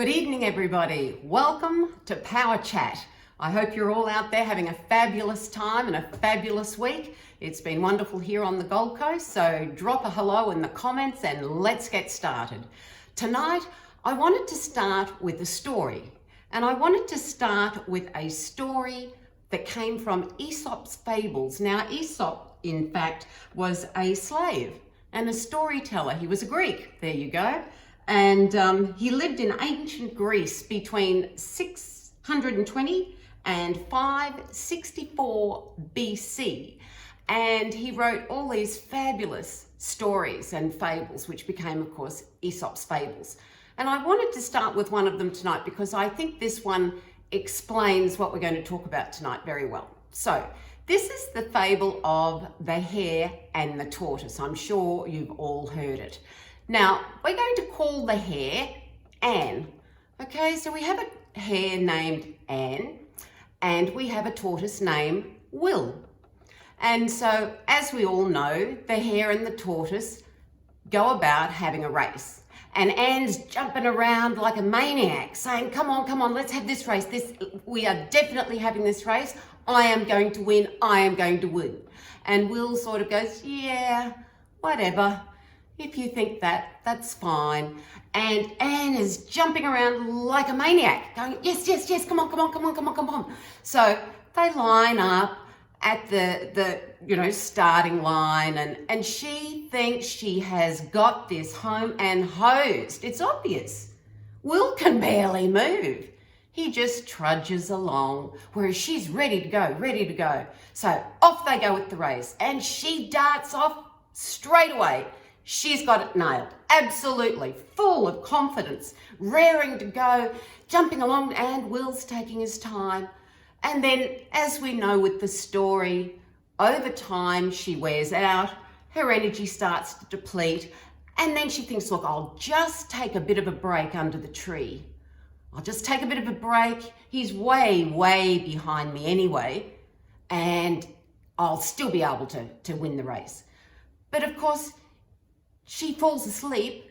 Good evening, everybody. Welcome to Power Chat. I hope you're all out there having a fabulous time and a fabulous week. It's been wonderful here on the Gold Coast, so drop a hello in the comments and let's get started. Tonight, I wanted to start with a story, and I wanted to start with a story that came from Aesop's Fables. Now, Aesop, in fact, was a slave and a storyteller. He was a Greek, there you go. And he lived in ancient Greece between 620 and 564 BC. And he wrote all these fabulous stories and fables, which became, of course, Aesop's Fables. And I wanted to start with one of them tonight because I think this one explains what we're going to talk about tonight very well. So this is the fable of the hare and the tortoise. I'm sure you've all heard it. Now, we're going to call the hare Anne. Okay, so we have a hare named Anne and we have a tortoise named Will. And so, as we all know, the hare and the tortoise go about having a race. And Anne's jumping around like a maniac saying, come on, let's have this race. We are definitely having this race. I am going to win, I am going to win. And Will sort of goes, yeah, whatever. If you think that, that's fine. And Anne is jumping around like a maniac, going, yes, come on. So they line up at the starting line, and she thinks she has got this home and hosed. It's obvious. Will can barely move. He just trudges along, whereas she's ready to go. So off they go with the race, and she darts off straight away. She's got it nailed, absolutely, full of confidence, raring to go, jumping along, and Will's taking his time. And then, as we know with the story, over time she wears out, her energy starts to deplete, and then she thinks, look, I'll just take a bit of a break under the tree. I'll just take a bit of a break. He's way behind me anyway, and I'll still be able to win the race. But of course, she falls asleep,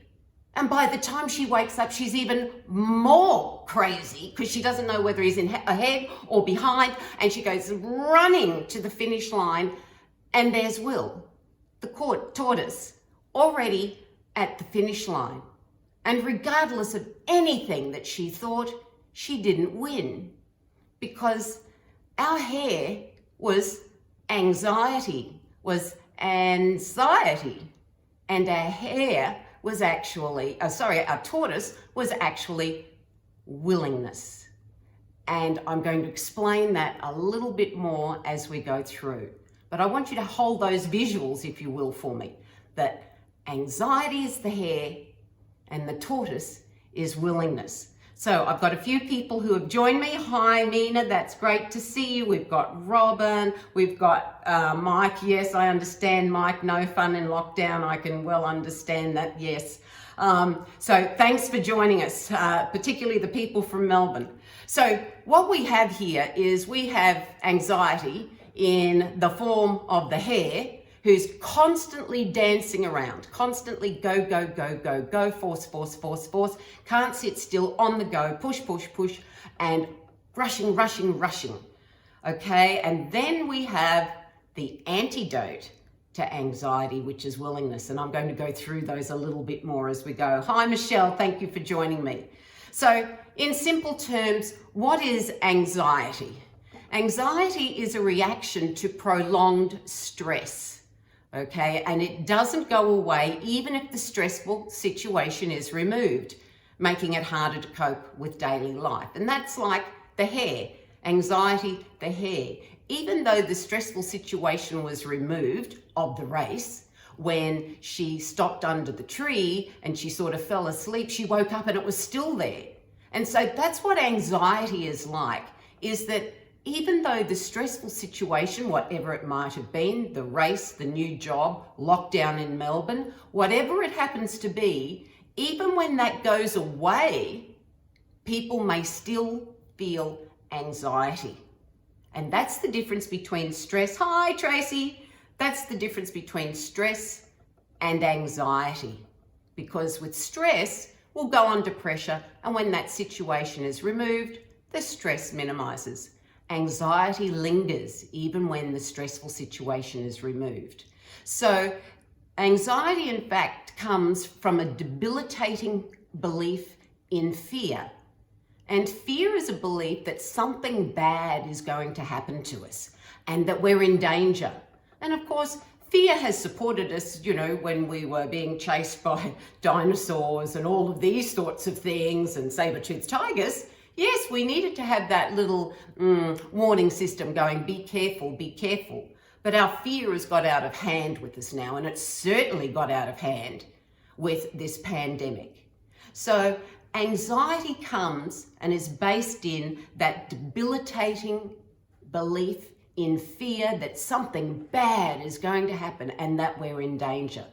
and by the time she wakes up, she's even more crazy because she doesn't know whether he's ahead or behind, and she goes running to the finish line, and there's Will, the tortoise, already at the finish line. And regardless of anything that she thought, she didn't win, because our hare was anxiety, and our tortoise was actually willingness. And I'm going to explain that a little bit more as we go through. But I want you to hold those visuals, if you will, for me, that anxiety is the hare and the tortoise is willingness. So I've got a few people who have joined me. Hi, Mina, that's great to see you. We've got Robin, we've got Mike. Yes, I understand, Mike. No fun in lockdown. I can well understand that, yes. So thanks for joining us, particularly the people from Melbourne. So what we have here is we have anxiety in the form of the hare, who's constantly dancing around, constantly go, force, can't sit still, on the go, push, and rushing. Okay, and then we have the antidote to anxiety, which is willingness, and I'm going to go through those a little bit more as we go. Hi, Michelle, thank you for joining me. So, in simple terms, what is anxiety? Anxiety is a reaction to prolonged stress. Okay, and it doesn't go away even if the stressful situation is removed, making it harder to cope with daily life. And that's like the hare, anxiety, the hare. Even though the stressful situation was removed of the race, when she stopped under the tree and she sort of fell asleep, she woke up and it was still there. And so that's what anxiety is like, is that even though the stressful situation, whatever it might have been, the race, the new job, lockdown in Melbourne, whatever it happens to be, even when that goes away, people may still feel anxiety. And that's the difference between stress. Hi, Tracy. That's the difference between stress and anxiety. Because with stress, will go under pressure, and when that situation is removed, the stress minimizes. Anxiety lingers even when the stressful situation is removed. So anxiety, in fact, comes from a debilitating belief in fear. And fear is a belief that something bad is going to happen to us and that we're in danger. And of course, fear has supported us, when we were being chased by dinosaurs and all of these sorts of things and saber-toothed tigers. Yes, we needed to have that little warning system going, be careful, be careful. But our fear has got out of hand with us now, and it certainly got out of hand with this pandemic. So anxiety comes and is based in that debilitating belief in fear that something bad is going to happen and that we're in danger.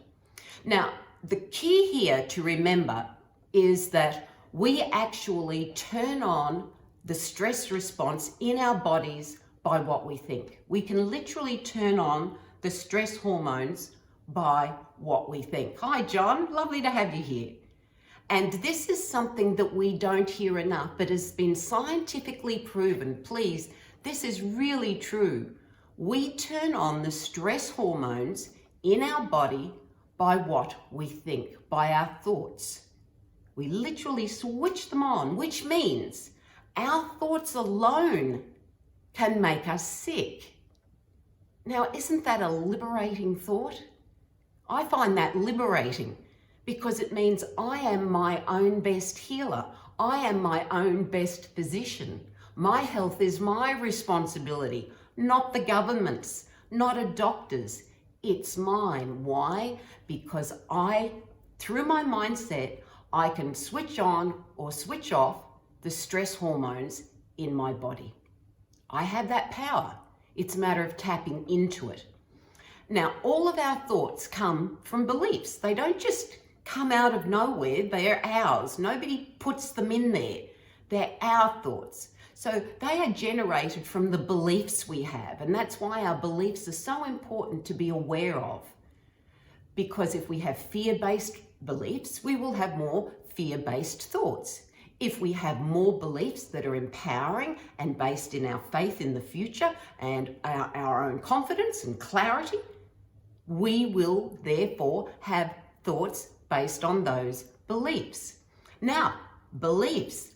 Now, the key here to remember is that we actually turn on the stress response in our bodies by what we think. We can literally turn on the stress hormones by what we think. Hi, John. Lovely to have you here. And this is something that we don't hear enough, but has been scientifically proven. Please, this is really true. We turn on the stress hormones in our body by what we think, by our thoughts. We literally switch them on, which means our thoughts alone can make us sick. Now, isn't that a liberating thought? I find that liberating because it means I am my own best healer. I am my own best physician. My health is my responsibility, not the government's, not a doctor's. It's mine. Why? Because through my mindset, I can switch on or switch off the stress hormones in my body. I have that power. It's a matter of tapping into it. Now, all of our thoughts come from beliefs. They don't just come out of nowhere. They're ours. Nobody puts them in there. They're our thoughts. So they are generated from the beliefs we have. And that's why our beliefs are so important to be aware of. Because if we have fear-based beliefs, we will have more fear-based thoughts. If we have more beliefs that are empowering and based in our faith in the future and our own confidence and clarity, we will therefore have thoughts based on those beliefs. Now, beliefs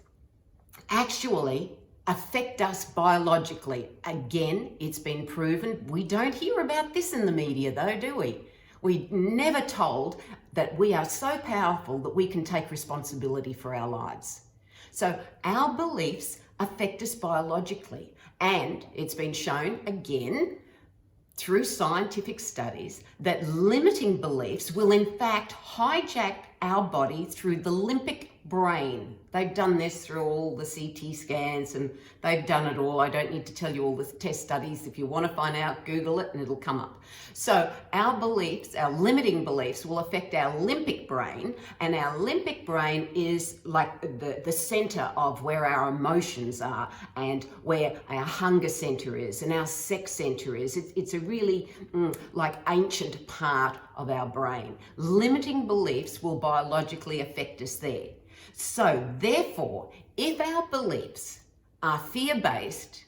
actually affect us biologically. Again, it's been proven. We don't hear about this in the media though, do we? We're never told that we are so powerful that we can take responsibility for our lives. So our beliefs affect us biologically, and it's been shown again through scientific studies that limiting beliefs will in fact hijack our body through the limbic brain. They've done this through all the CT scans and they've done it all. I don't need to tell you all the test studies. If you want to find out, Google it and it'll come up. So our beliefs, our limiting beliefs will affect our limbic brain, and our limbic brain is like the center of where our emotions are and where our hunger center is and our sex center is. It's a really like ancient part of our brain. Limiting beliefs will biologically affect us there. So therefore, if our beliefs are fear-based,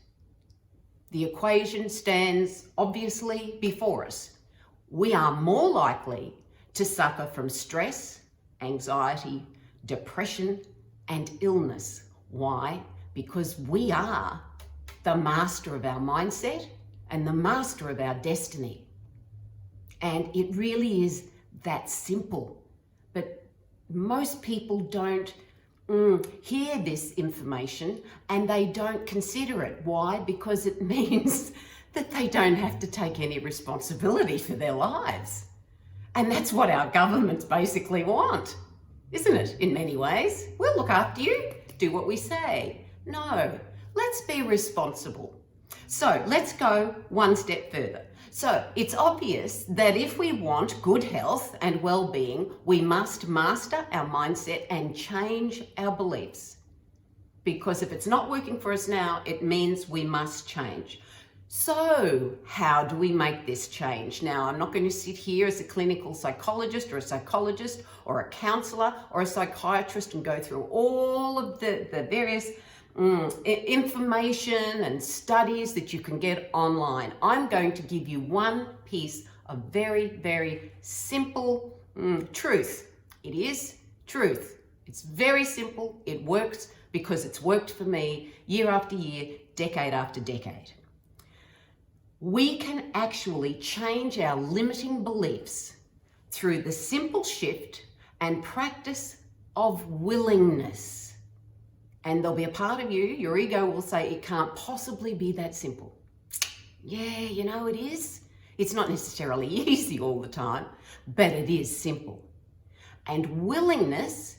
the equation stands obviously before us. We are more likely to suffer from stress, anxiety, depression, and illness. Why? Because we are the master of our mindset and the master of our destiny. And it really is that simple. But most people don't hear this information and they don't consider it. Why? Because it means that they don't have to take any responsibility for their lives. And that's what our governments basically want, isn't it? In many ways, we'll look after you, do what we say. No, let's be responsible. So let's go one step further. So it's obvious that if we want good health and well-being, we must master our mindset and change our beliefs. Because if it's not working for us now, it means we must change. So how do we make this change? Now, I'm not going to sit here as a clinical psychologist or a psychologist or a counselor or a psychiatrist and go through all of the various information and studies that you can get online. I'm going to give you one piece of very, very simple truth. It is truth. It's very simple. It works because it's worked for me year after year, decade after decade. We can actually change our limiting beliefs through the simple shift and practice of willingness. And there'll be a part of you, your ego will say, it can't possibly be that simple. Yeah, you know, it is. It's not necessarily easy all the time, but it is simple. And willingness,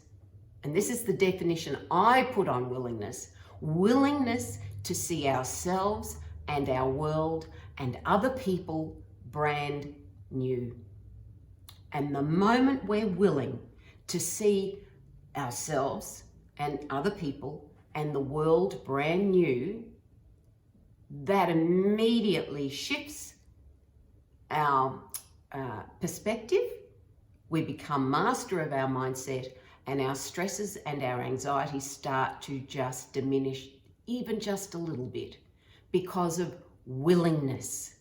and this is the definition I put on willingness, willingness to see ourselves and our world and other people brand new. And the moment we're willing to see ourselves and other people and the world brand new, that immediately shifts our perspective. We become master of our mindset, and our stresses and our anxieties start to just diminish even just a little bit because of willingness.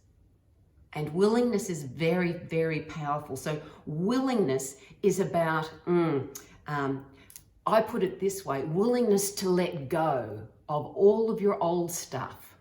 And willingness is very, very powerful. So willingness is about, I put it this way, willingness to let go of all of your old stuff,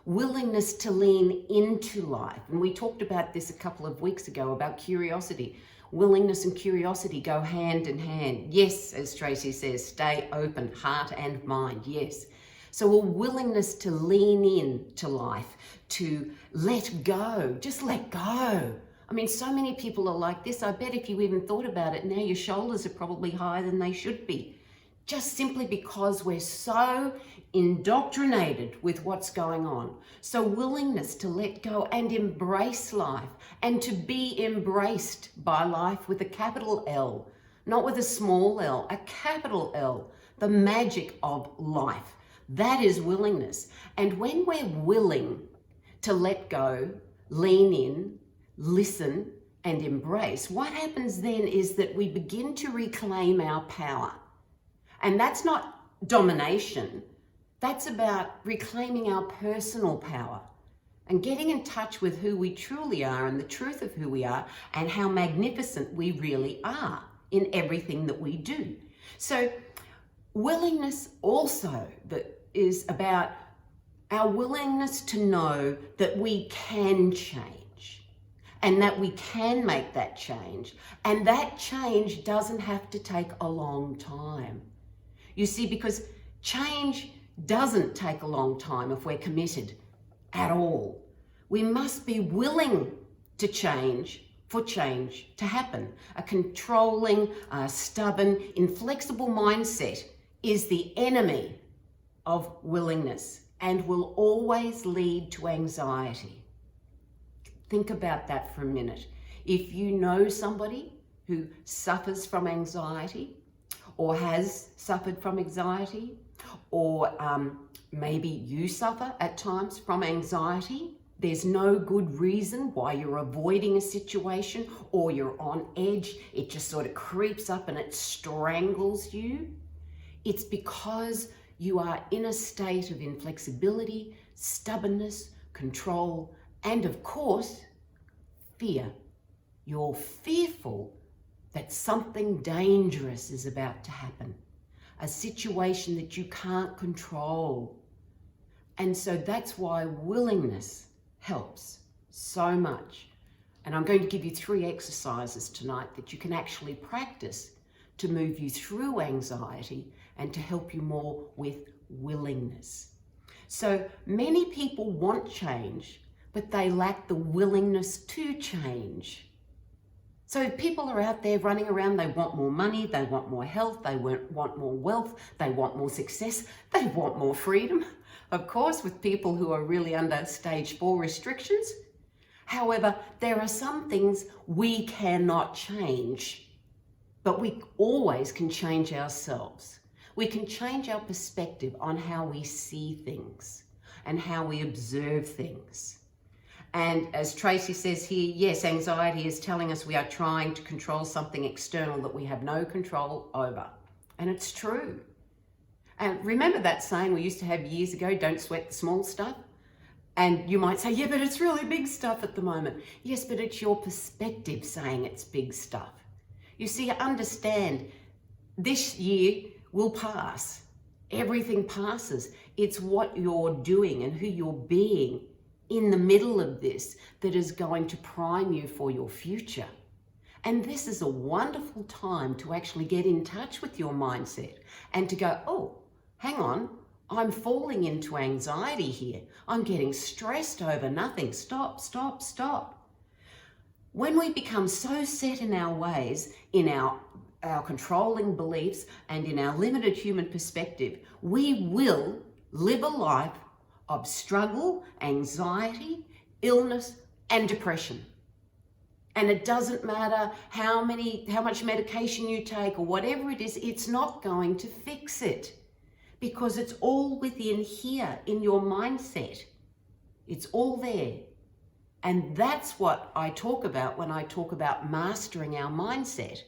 willingness to lean into life. And we talked about this a couple of weeks ago about curiosity. Willingness and curiosity go hand in hand. Yes, as Tracy says, stay open, heart and mind, yes. So a willingness to lean in to life, to let go, just let go. I mean, so many people are like this. I bet if you even thought about it, now your shoulders are probably higher than they should be. Just simply because we're so indoctrinated with what's going on. So willingness to let go and embrace life and to be embraced by life with a capital L, not with a small l, a capital L, the magic of life. That is willingness. And when we're willing to let go, lean in, listen, and embrace, what happens then is that we begin to reclaim our power. And that's not domination. That's about reclaiming our personal power and getting in touch with who we truly are and the truth of who we are and how magnificent we really are in everything that we do. So willingness also is about our willingness to know that we can change and that we can make that change. And that change doesn't have to take a long time. You see, because change doesn't take a long time if we're committed at all. We must be willing to change for change to happen. A controlling, stubborn, inflexible mindset is the enemy of willingness and will always lead to anxiety. Think about that for a minute. If you know somebody who suffers from anxiety or has suffered from anxiety, or maybe you suffer at times from anxiety, there's no good reason why you're avoiding a situation or you're on edge. It just sort of creeps up and it strangles you. It's because you are in a state of inflexibility, stubbornness, control, and of course, fear. You're fearful that something dangerous is about to happen, a situation that you can't control. And so that's why willingness helps so much. And I'm going to give you 3 exercises tonight that you can actually practice to move you through anxiety and to help you more with willingness. So many people want change, but they lack the willingness to change. So people are out there running around, they want more money, they want more health, they want more wealth, they want more success, they want more freedom. Of course, with people who are really under stage 4 restrictions. However, there are some things we cannot change, but we always can change ourselves. We can change our perspective on how we see things and how we observe things. And as Tracy says here, yes, anxiety is telling us we are trying to control something external that we have no control over. And it's true. And remember that saying we used to have years ago, don't sweat the small stuff? And you might say, yeah, but it's really big stuff at the moment. Yes, but it's your perspective saying it's big stuff. You see, understand, this year will pass. Everything passes. It's what you're doing and who you're being in the middle of this that is going to prime you for your future. And this is a wonderful time to actually get in touch with your mindset and to go, oh, hang on, I'm falling into anxiety here. I'm getting stressed over nothing. Stop, stop, stop. When we become so set in our ways, in our controlling beliefs and in our limited human perspective, we will live a life of struggle, anxiety, illness, and depression. And it doesn't matter how much medication you take or whatever it is, it's not going to fix it because it's all within here in your mindset. It's all there. And that's what I talk about when I talk about mastering our mindset.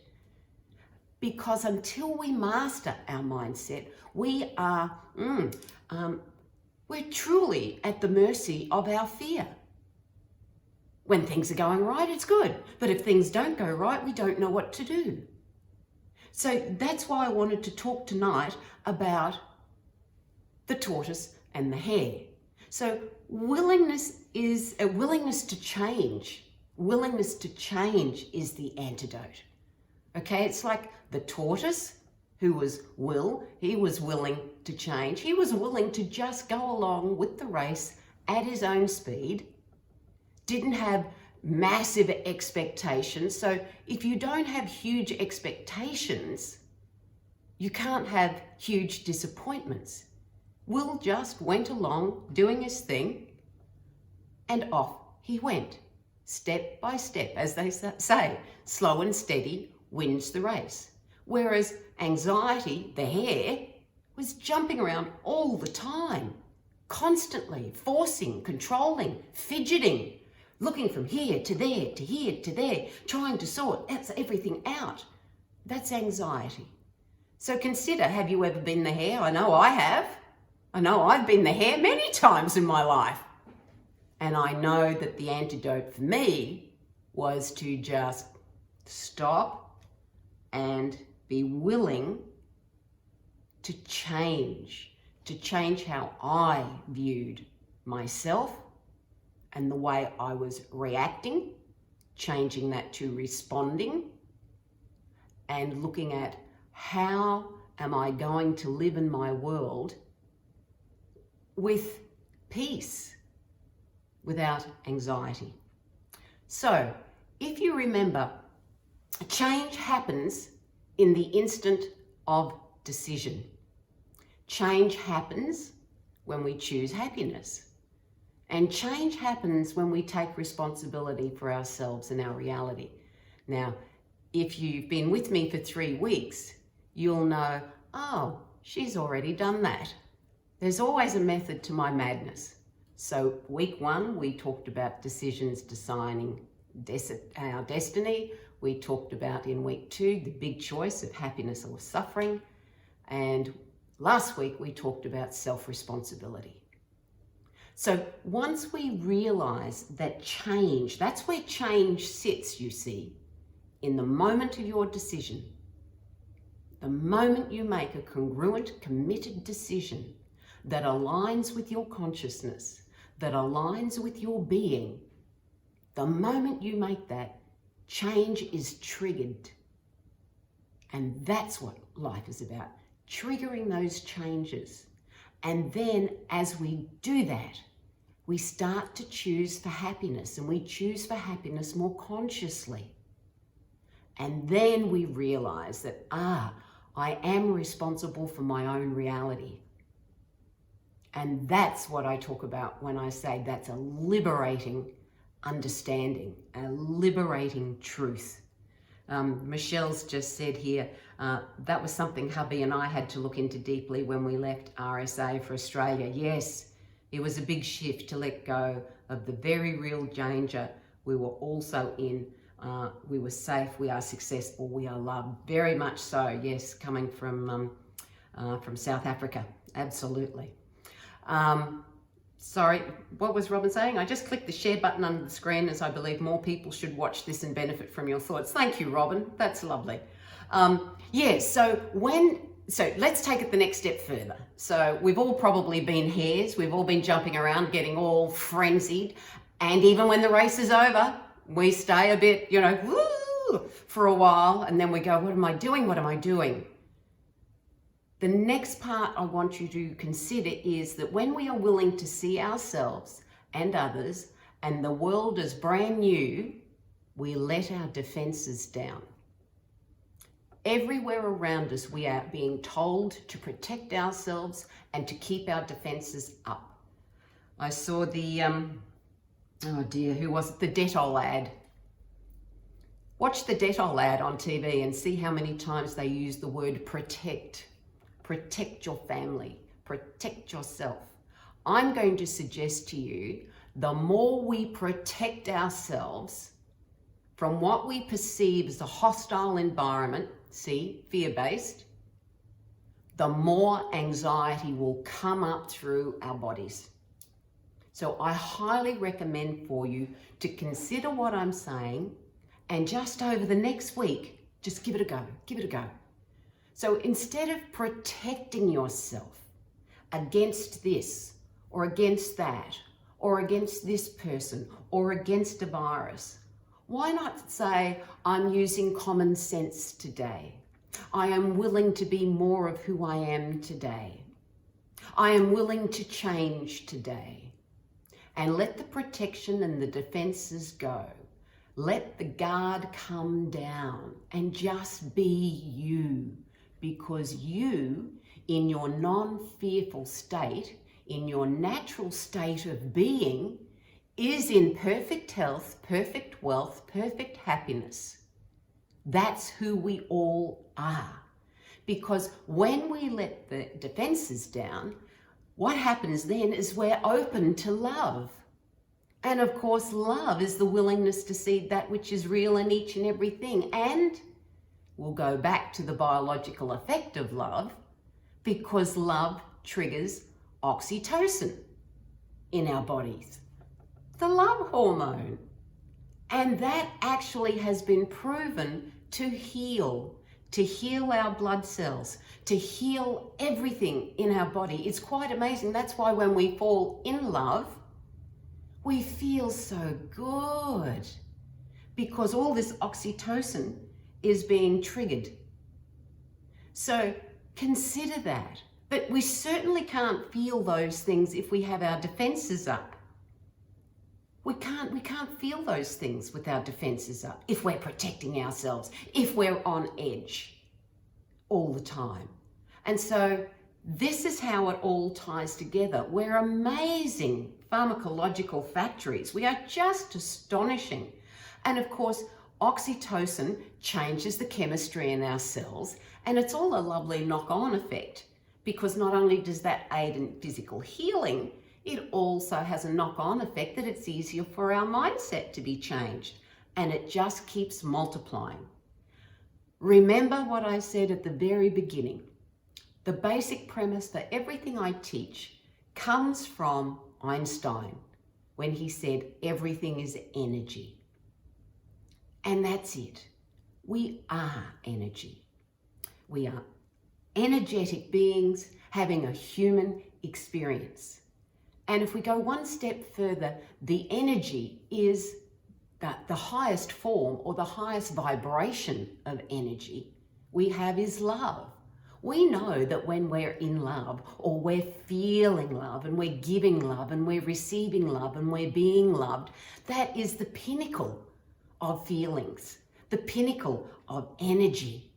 Because until we master our mindset, we're truly at the mercy of our fear. When things are going right, it's good. But if things don't go right, we don't know what to do. So that's why I wanted to talk tonight about the tortoise and the hare. So willingness is a willingness to change. Willingness to change is the antidote. Okay, it's like the tortoise who was he was willing to change. He was willing to just go along with the race at his own speed, didn't have massive expectations. So if you don't have huge expectations, you can't have huge disappointments. Will just went along doing his thing and off he went, step by step, as they say, slow and steady wins the race. Whereas anxiety, the hare, was jumping around all the time, constantly forcing, controlling, fidgeting, looking from here to there, to here to there, trying to sort everything out. That's anxiety. So consider, have you ever been the hare? I know I have. I know I've been the hare many times in my life. And I know that the antidote for me was to just stop and be willing to change how I viewed myself and the way I was reacting, changing that to responding, and looking at how am I going to live in my world with peace, without anxiety. So, if you remember, change happens in the instant of decision. Change happens when we choose happiness. And change happens when we take responsibility for ourselves and our reality. Now, if you've been with me for 3 weeks, you'll know, oh, she's already done that. There's always a method to my madness. So week 1, we talked about decisions designing our destiny. We talked about in week 2, the big choice of happiness or suffering. And last week, we talked about self-responsibility. So once we realize that change, that's where change sits, you see, in the moment of your decision. The moment you make a congruent, committed decision that aligns with your consciousness, that aligns with your being, the moment you make that, change is triggered. And that's what life is about, triggering those changes. And then as we do that, we start to choose for happiness, and we choose for happiness more consciously. And then we realize that, I am responsible for my own reality. And that's what I talk about when I say that's a liberating understanding, a liberating truth. Michelle's just said here, that was something hubby and I had to look into deeply when we left RSA for Australia. Yes, It was a big shift to let go of the very real danger we were also in. We were safe, we are successful, we are loved. Very much so, yes, coming from South Africa, absolutely. Sorry, what was Robin saying? I just clicked the share button under the screen, as I believe more people should watch this and benefit from your thoughts. Thank you, Robin. That's lovely. So let's take it the next step further. So we've all probably been hares. We've all been jumping around, getting all frenzied. And even when the race is over, we stay a bit, woo, for a while. And then we go, what am I doing? What am I doing? The next part I want you to consider is that when we are willing to see ourselves and others and the world as brand new, we let our defenses down. Everywhere around us, we are being told to protect ourselves and to keep our defenses up. I saw the, oh dear, who was it? The Dettol ad. Watch the Dettol ad on TV and see how many times they use the word protect. Protect your family, protect yourself. I'm going to suggest to you, the more we protect ourselves from what we perceive as a hostile environment, see, fear-based, the more anxiety will come up through our bodies. So I highly recommend for you to consider what I'm saying, and just over the next week, just give it a go, give it a go. So instead of protecting yourself against this, or against that, or against this person, or against a virus, why not say, I'm using common sense today. I am willing to be more of who I am today. I am willing to change today. And let the protection and the defenses go. Let the guard come down and just be you. Because you, in your non-fearful state, in your natural state of being, is in perfect health, perfect wealth, perfect happiness. That's who we all are. Because when we let the defenses down, what happens then is we're open to love. And of course, love is the willingness to see that which is real in each and everything. And we'll go back to the biological effect of love, because love triggers oxytocin in our bodies, the love hormone. And that actually has been proven to heal our blood cells, to heal everything in our body. It's quite amazing. That's why when we fall in love, we feel so good, because all this oxytocin is being triggered. So consider that. But we certainly can't feel those things if we have our defenses up. We can't feel those things with our defenses up if we're protecting ourselves, if we're on edge all the time. And so this is how it all ties together. We're amazing pharmacological factories. We are just astonishing. And of course, oxytocin changes the chemistry in our cells, and it's all a lovely knock-on effect, because not only does that aid in physical healing, it also has a knock-on effect that it's easier for our mindset to be changed, and it just keeps multiplying. Remember what I said at the very beginning. The basic premise for everything I teach comes from Einstein, when he said everything is energy. And that's it. We are energy. We are energetic beings having a human experience. And if we go one step further, the energy is the highest form, or the highest vibration of energy we have is love. We know that when we're in love, or we're feeling love, and we're giving love, and we're receiving love, and we're being loved, that is the pinnacle of feelings, the pinnacle of energy.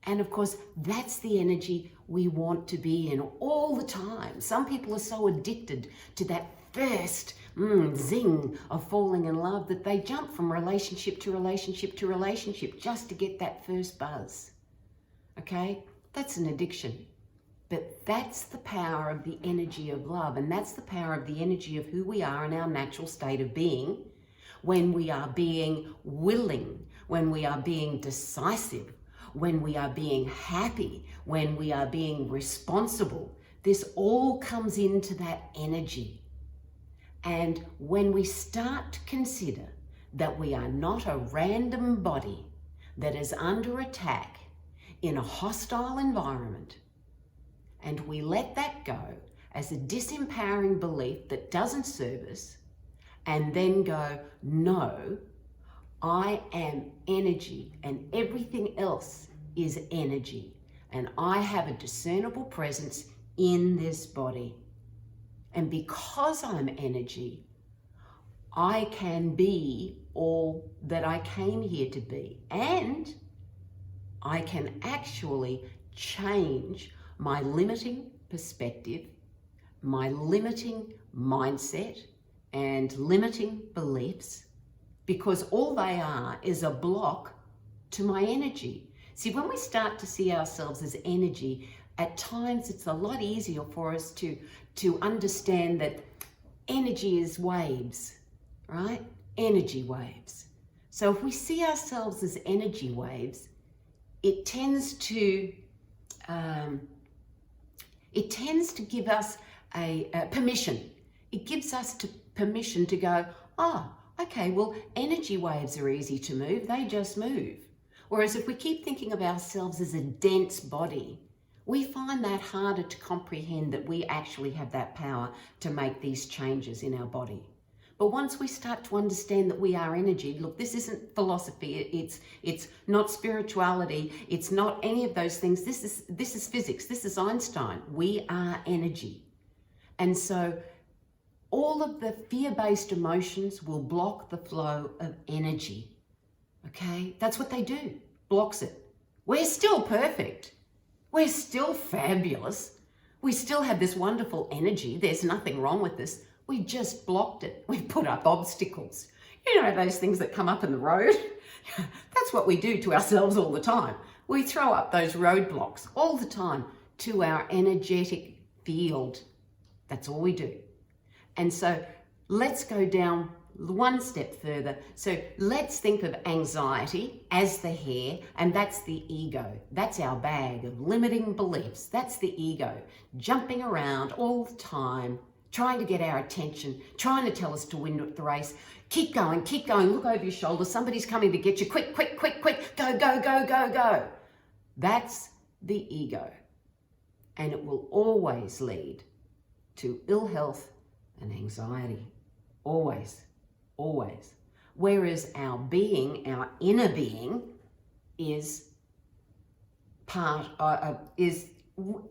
And of course, that's the energy we want to be in all the time. Some people are so addicted to that first zing of falling in love that they jump from relationship to relationship to relationship just to get that first buzz. Okay? That's an addiction. But that's the power of the energy of love, and that's the power of the energy of who we are in our natural state of being, when we are being willing, when we are being decisive, when we are being happy, when we are being responsible. This all comes into that energy. And when we start to consider that we are not a random body that is under attack in a hostile environment, and we let that go as a disempowering belief that doesn't serve us, and then go, no, I am energy and everything else is energy, and I have a discernible presence in this body. And because I'm energy, I can be all that I came here to be, and I can actually change my limiting perspective, my limiting mindset, and limiting beliefs, because all they are is a block to my energy. See, when we start to see ourselves as energy, at times it's a lot easier for us to understand that energy is waves, right? Energy waves. So if we see ourselves as energy waves, it tends to give us a permission. It gives us permission to go, oh, okay, well, energy waves are easy to move. They just move. Whereas if we keep thinking of ourselves as a dense body, we find that harder to comprehend that we actually have that power to make these changes in our body. But once we start to understand that we are energy, look, this isn't philosophy, it's not spirituality, it's not any of those things. This is physics, this is Einstein. We are energy. And so all of the fear-based emotions will block the flow of energy. Okay? That's what they do. Blocks it. We're still perfect. We're still fabulous. We still have this wonderful energy. There's nothing wrong with this. We just blocked it. We've put up obstacles. You know, those things that come up in the road? That's what we do to ourselves all the time. We throw up those roadblocks all the time to our energetic field. That's all we do. And so let's go down one step further. So let's think of anxiety as the hair, and that's the ego. That's our bag of limiting beliefs. That's the ego jumping around all the time, trying to get our attention, trying to tell us to win the race. Keep going, look over your shoulder. Somebody's coming to get you. Quick, quick, quick, quick. Go, go, go, go, go. That's the ego. And it will always lead to ill health and anxiety. Always. Always. Whereas our being, our inner being, is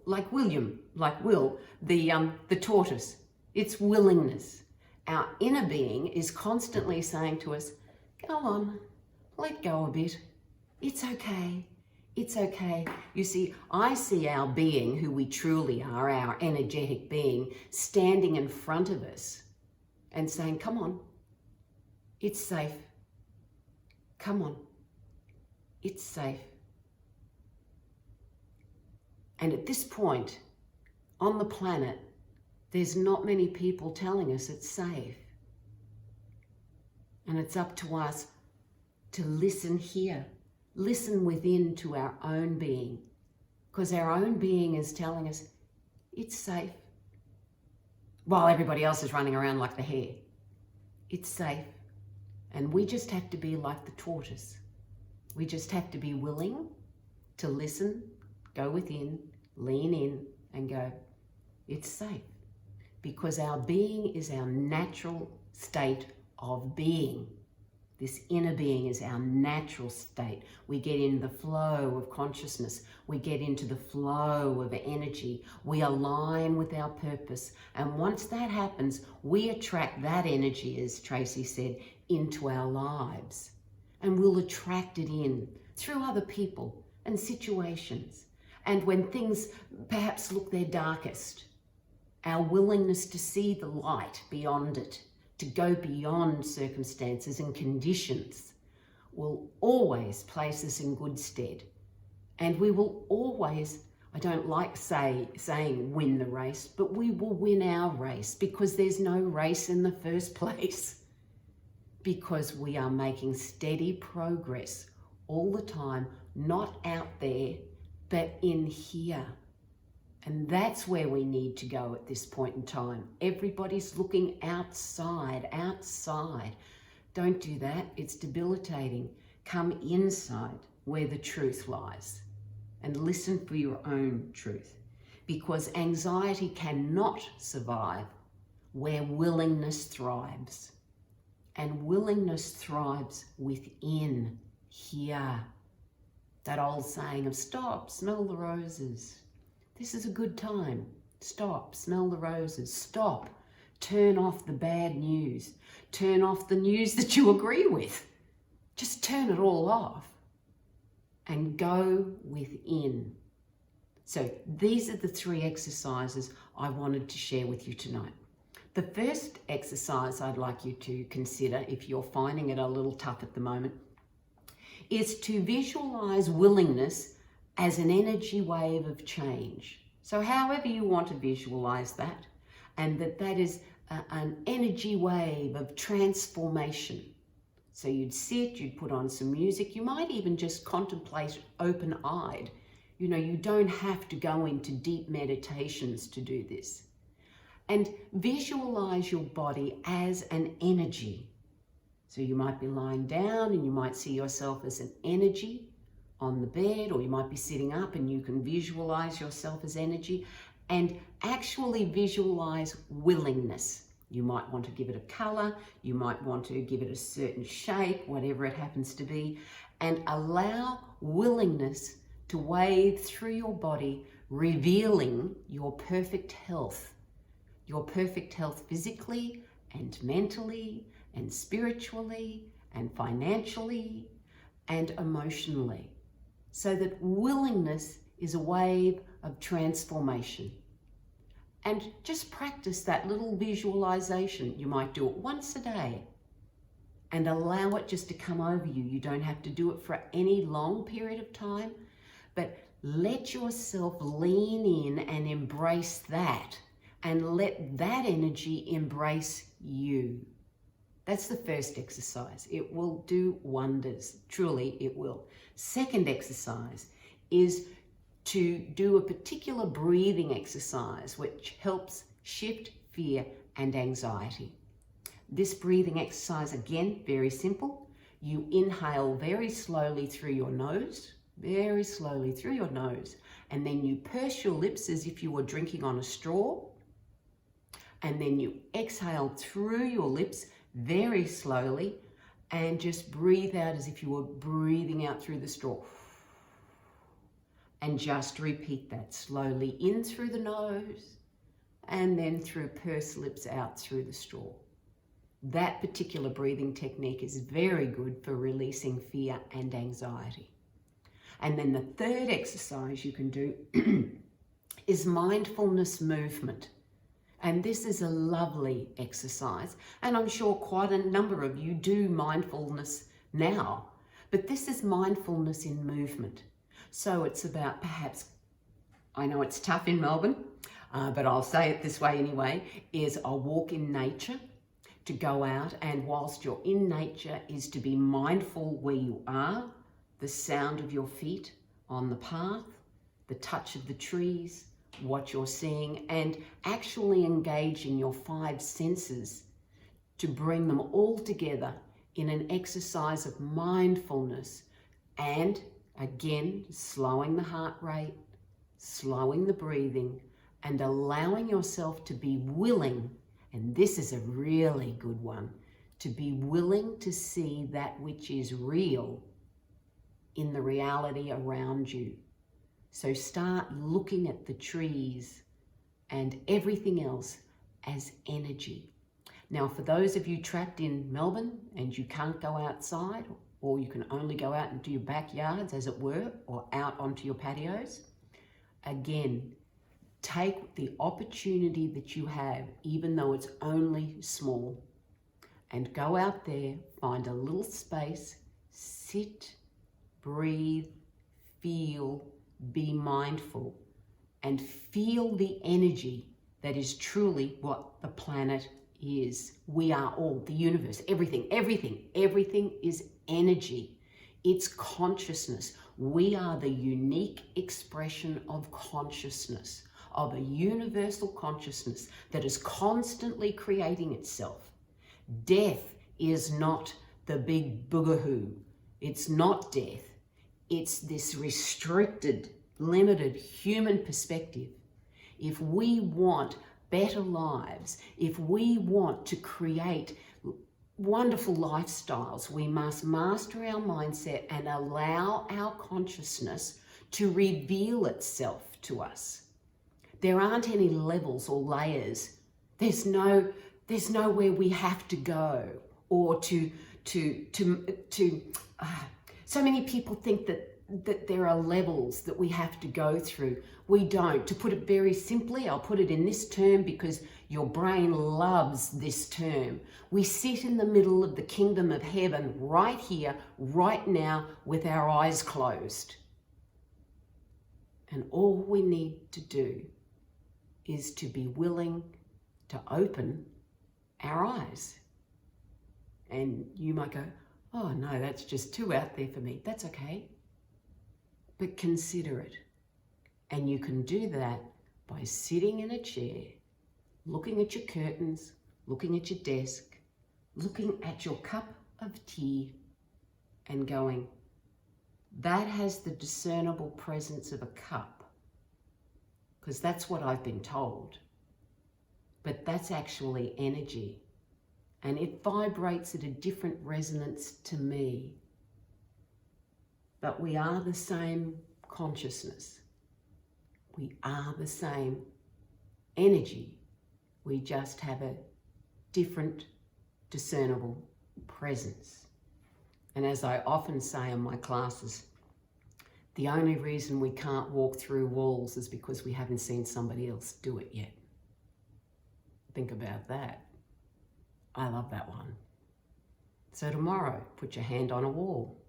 like Will, the tortoise. It's willingness. Our inner being is constantly saying to us, go on, let go a bit. It's okay. It's okay. You see, I see our being, who we truly are, our energetic being, standing in front of us and saying, come on. It's safe. Come on. It's safe. And at this point on the planet, there's not many people telling us it's safe. And it's up to us to listen here, listen within to our own being, because our own being is telling us it's safe, while everybody else is running around like the hare. It's safe. And we just have to be like the tortoise. We just have to be willing to listen, go within, lean in, and go, it's safe. Because our being is our natural state of being. This inner being is our natural state. We get in the flow of consciousness. We get into the flow of energy. We align with our purpose. And once that happens, we attract that energy, as Tracy said, into our lives. And we'll attract it in through other people and situations. And when things perhaps look their darkest, our willingness to see the light beyond it, to go beyond circumstances and conditions, will always place us in good stead. And we will always, I don't like saying win the race, but we will win our race because there's no race in the first place. Because we are making steady progress all the time, not out there, but in here. And that's where we need to go at this point in time. Everybody's looking outside. Don't do that. It's debilitating. Come inside where the truth lies and listen for your own truth. Because anxiety cannot survive where willingness thrives. And willingness thrives within here. That old saying of stop, smell the roses. This is a good time. Stop, smell the roses. Stop, turn off the bad news. Turn off the news that you agree with. Just turn it all off and go within. So these are the 3 exercises I wanted to share with you tonight. The first exercise I'd like you to consider, if you're finding it a little tough at the moment, is to visualize willingness as an energy wave of change. So however you want to visualize that, and that is an energy wave of transformation. So you'd sit, you'd put on some music, you might even just contemplate open-eyed. You know, you don't have to go into deep meditations to do this. And visualize your body as an energy. So you might be lying down and you might see yourself as an energy on the bed, or you might be sitting up and you can visualize yourself as energy and actually visualize willingness. You might want to give it a color, you might want to give it a certain shape, whatever it happens to be, and allow willingness to wave through your body, revealing your perfect health. Your perfect health physically and mentally and spiritually and financially and emotionally. So that willingness is a wave of transformation. And just practice that little visualization. You might do it once a day and allow it just to come over you. You don't have to do it for any long period of time, but let yourself lean in and embrace that, and let that energy embrace you. That's the first exercise. It will do wonders. Truly, it will. Second exercise is to do a particular breathing exercise which helps shift fear and anxiety. This breathing exercise, again, very simple. You inhale very slowly through your nose, and then you purse your lips as if you were drinking on a straw, and then you exhale through your lips very slowly and just breathe out as if you were breathing out through the straw. And just repeat that slowly in through the nose and then through pursed lips out through the straw. That particular breathing technique is very good for releasing fear and anxiety. And then the third exercise you can do is mindfulness movement. And this is a lovely exercise. And I'm sure quite a number of you do mindfulness now. But this is mindfulness in movement. So it's about perhaps, I know it's tough in Melbourne, but I'll say it this way anyway, is a walk in nature, to go out and whilst you're in nature is to be mindful where you are, the sound of your feet on the path, the touch of the trees, what you're seeing, and actually engaging your 5 senses to bring them all together in an exercise of mindfulness. And again, slowing the heart rate, slowing the breathing, and allowing yourself to be willing, and this is a really good one, to be willing to see that which is real in the reality around you. So start looking at the trees and everything else as energy. Now, for those of you trapped in Melbourne and you can't go outside, or you can only go out into your backyards, as it were, or out onto your patios, again, take the opportunity that you have, even though it's only small, and go out there, find a little space, sit, breathe, feel, be mindful and feel the energy that is truly what the planet is. We are all, the universe, everything is energy. It's consciousness. We are the unique expression of consciousness, of a universal consciousness that is constantly creating itself. Death is not the big boogahoo. It's not death. It's this restricted, limited human perspective. If we want better lives, if we want to create wonderful lifestyles, we must master our mindset and allow our consciousness to reveal itself to us. There aren't any levels or layers. There's nowhere we have to go or so many people think that there are levels that we have to go through. We don't. To put it very simply, I'll put it in this term because your brain loves this term. We sit in the middle of the kingdom of heaven right here, right now, with our eyes closed. And all we need to do is to be willing to open our eyes. And you might go, oh no, that's just too out there for me. That's okay. But consider it. And you can do that by sitting in a chair, looking at your curtains, looking at your desk, looking at your cup of tea and going, that has the discernible presence of a cup, because that's what I've been told. But that's actually energy, and it vibrates at a different resonance to me. But we are the same consciousness. We are the same energy. We just have a different discernible presence. And as I often say in my classes, the only reason we can't walk through walls is because we haven't seen somebody else do it yet. Think about that. I love that one. So tomorrow, put your hand on a wall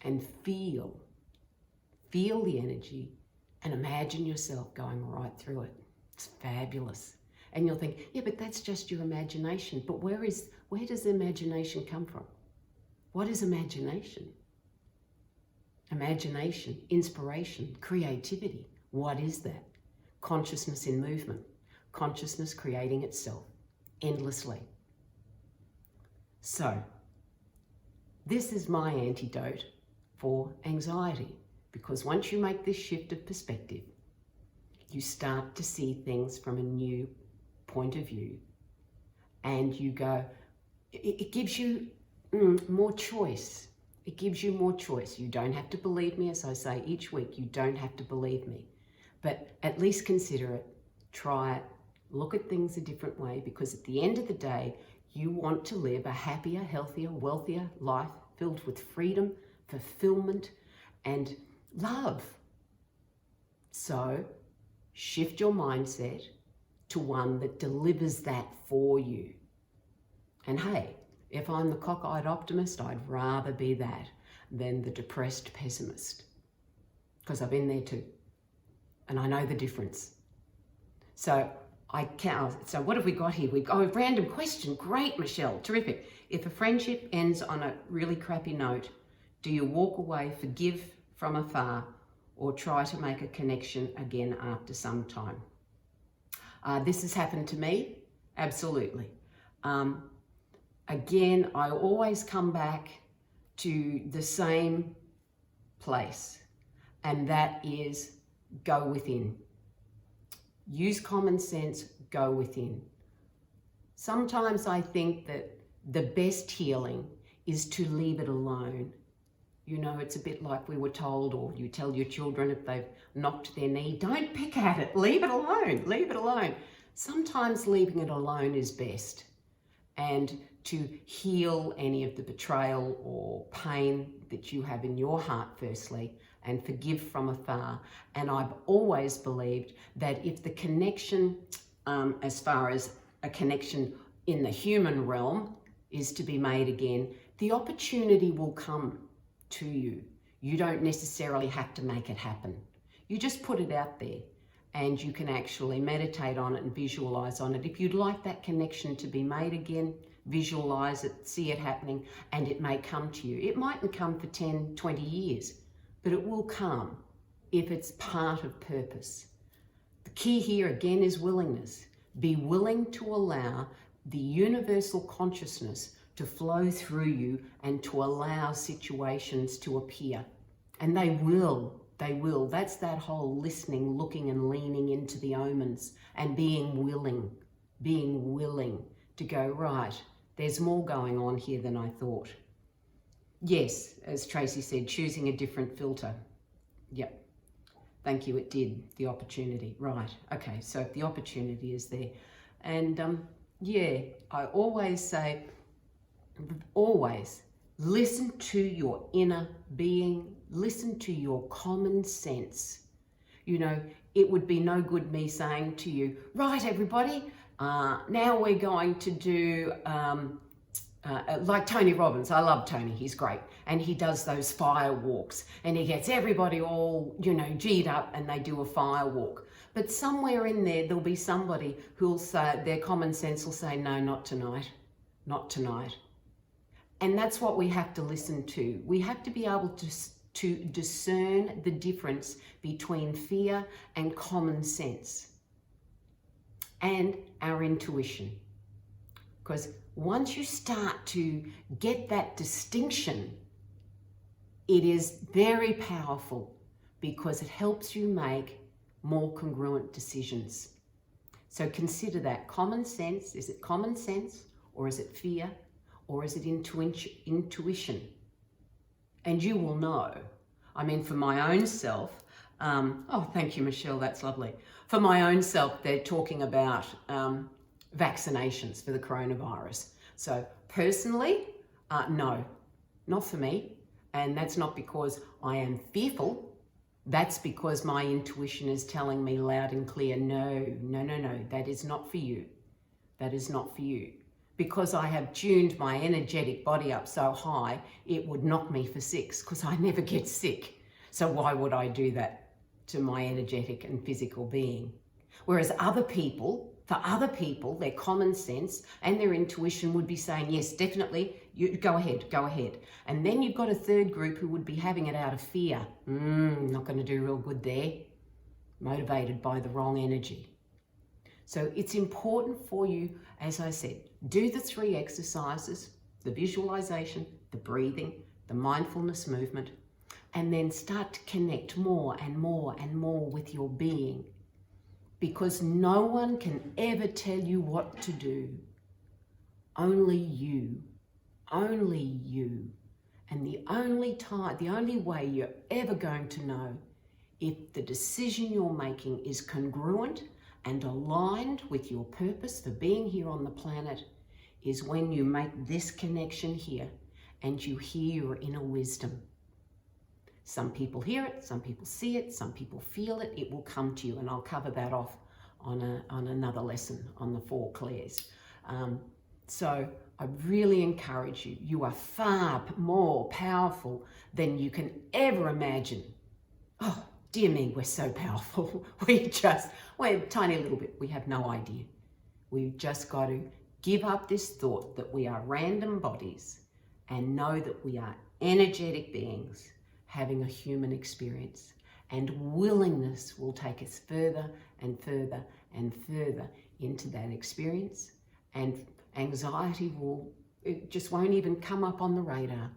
and feel the energy and imagine yourself going right through it. It's fabulous. And you'll think, yeah, but that's just your imagination. But where does imagination come from? What is imagination? Imagination, inspiration, creativity. What is that? Consciousness in movement. Consciousness creating itself endlessly. So, this is my antidote for anxiety, because once you make this shift of perspective, you start to see things from a new point of view, and you go, it gives you more choice. It gives you more choice. You don't have to believe me, as I say each week, you don't have to believe me, but at least consider it, try it, look at things a different way, because at the end of the day, you want to live a happier, healthier, wealthier life filled with freedom, fulfillment, and love. So shift your mindset to one that delivers that for you. And hey, if I'm the cockeyed optimist, I'd rather be that than the depressed pessimist, because I've been there too, and I know the difference. So So what have we got here? We've got a random question. Great, Michelle. Terrific. If a friendship ends on a really crappy note, do you walk away, forgive from afar, or try to make a connection again after some time? This has happened to me. Absolutely. Again, I always come back to the same place, and that is go within. Use common sense, go within. Sometimes I think that the best healing is to leave it alone. You know, it's a bit like we were told, or you tell your children if they've knocked their knee, don't pick at it, leave it alone, leave it alone. Sometimes leaving it alone is best. And to heal any of the betrayal or pain that you have in your heart firstly, and forgive from afar. And I've always believed that if the connection, as far as a connection in the human realm, is to be made again, the opportunity will come to you. You don't necessarily have to make it happen. You just put it out there. and you can actually meditate on it and visualize on it. If you'd like that connection to be made again, visualize it, see it happening, and it may come to you. It mightn't come for 10, 20 years, but it will come if it's part of purpose. The key here again is willingness. Be willing to allow the universal consciousness to flow through you and to allow situations to appear. And they will. That's that whole listening, looking and leaning into the omens and being willing to go, right, there's more going on here than I thought. Yes, as Tracy said, choosing a different filter. Yep. Thank you, it did, the opportunity. Right, okay, so the opportunity is there. And yeah, I always say, always listen to your inner being, listen to your common sense. You know, it would be no good me saying to you, right, everybody, now we're going to do, like Tony Robbins. I love Tony, he's great. And he does those fire walks and he gets everybody all, you know, G'd up and they do a fire walk. But somewhere in there, there'll be somebody who'll say, their common sense will say, no, not tonight, not tonight. And that's what we have to listen to. We have to be able to discern the difference between fear and common sense and our intuition. Because once you start to get that distinction, it is very powerful because it helps you make more congruent decisions. So consider that. Common sense, is it common sense or is it fear? Or is it intuition? And you will know. I mean, for my own self, oh, thank you, Michelle, that's lovely. For my own self, they're talking about vaccinations for the coronavirus. So personally, no, not for me. And that's not because I am fearful. That's because my intuition is telling me loud and clear, no, that is not for you. That is not for you. Because I have tuned my energetic body up so high, it would knock me for six because I never get sick. So why would I do that to my energetic and physical being? Whereas other people, for other people, their common sense and their intuition would be saying, yes, definitely, you go ahead. And then you've got a third group who would be having it out of fear. Not going to do real good there. Motivated by the wrong energy. So it's important for you, as I said, do the 3 exercises, the visualization, the breathing, the mindfulness movement, and then start to connect more and more and more with your being. Because no one can ever tell you what to do. Only you. Only you. And the only way you're ever going to know if the decision you're making is congruent and aligned with your purpose for being here on the planet is when you make this connection here and you hear your inner wisdom. Some people hear it, some people see it, some people feel it. It will come to you, and I'll cover that off on another lesson on the 4 clairs. So I really encourage you. You are far more powerful than you can ever imagine. Oh, dear me, we're so powerful. We're a tiny little bit. We have no idea. We've just got to give up this thought that we are random bodies and know that we are energetic beings having a human experience. And willingness will take us further and further and further into that experience. And anxiety it just won't even come up on the radar.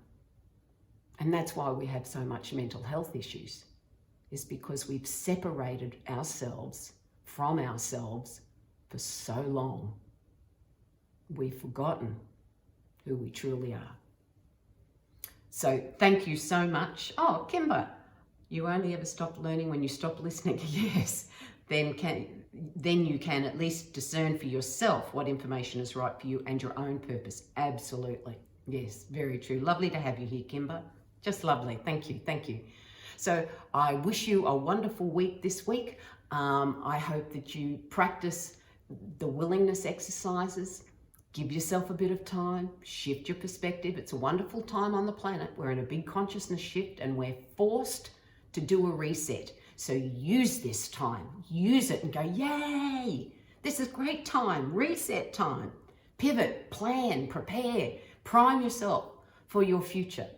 And that's why we have so much mental health issues. Is because we've separated ourselves from ourselves for so long. We've forgotten who we truly are. So thank you so much. Oh, Kimber, you only ever stop learning when you stop listening. Yes, then you can at least discern for yourself what information is right for you and your own purpose. Absolutely. Yes, very true. Lovely to have you here, Kimber. Just lovely. Thank you. So I wish you a wonderful week this week. I hope that you practice the willingness exercises. Give yourself a bit of time, shift your perspective. It's a wonderful time on the planet. We're in a big consciousness shift and we're forced to do a reset. So use this time, use it and go, yay, this is great time, reset time. Pivot, plan, prepare, prime yourself for your future.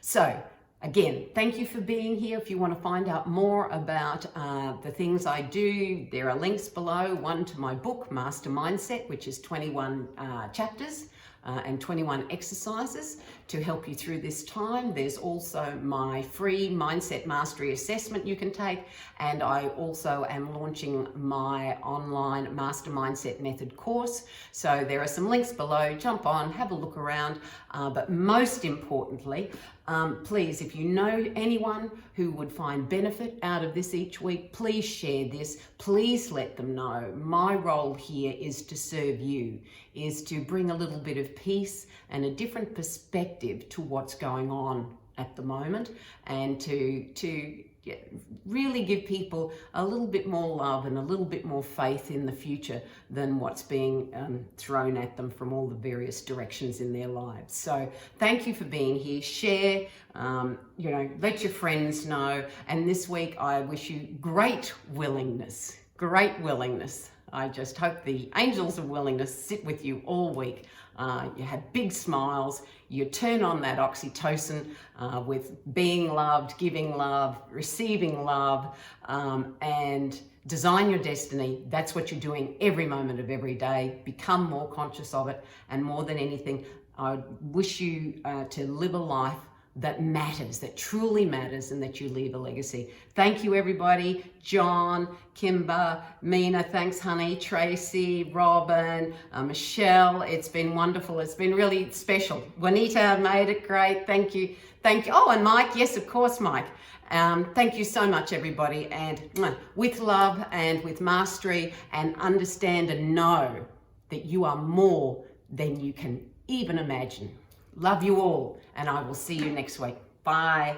So again, thank you for being here. If you want to find out more about the things I do, there are links below. One to my book, Master Mindset, which is 21 chapters and 21 exercises to help you through this time. There's also my free Mindset Mastery Assessment you can take, and I also am launching my online Master Mindset Method course. So there are some links below. Jump on, have a look around, but most importantly, please, if you know anyone who would find benefit out of this each week, please share this. Please let them know. My role here is to serve you, is to bring a little bit of peace and a different perspective to what's going on at the moment, and to really give people a little bit more love and a little bit more faith in the future than what's being thrown at them from all the various directions in their lives. So thank you for being here. Share, let your friends know. And this week I wish you great willingness. I just hope the angels of willingness sit with you all week. You have big smiles, you turn on that oxytocin with being loved, giving love, receiving love, and design your destiny. That's what you're doing every moment of every day. Become more conscious of it, and more than anything, I wish you to live a life that matters, that truly matters, and that you leave a legacy. Thank you, everybody. John, Kimber, Mina, thanks, honey, Tracy, Robin, Michelle. It's been wonderful. It's been really special. Juanita made it great. Thank you. Oh, and Mike. Yes, of course, Mike. Thank you so much, everybody. And with love and with mastery, and understand and know that you are more than you can even imagine. Love you all, and I will see you next week. Bye.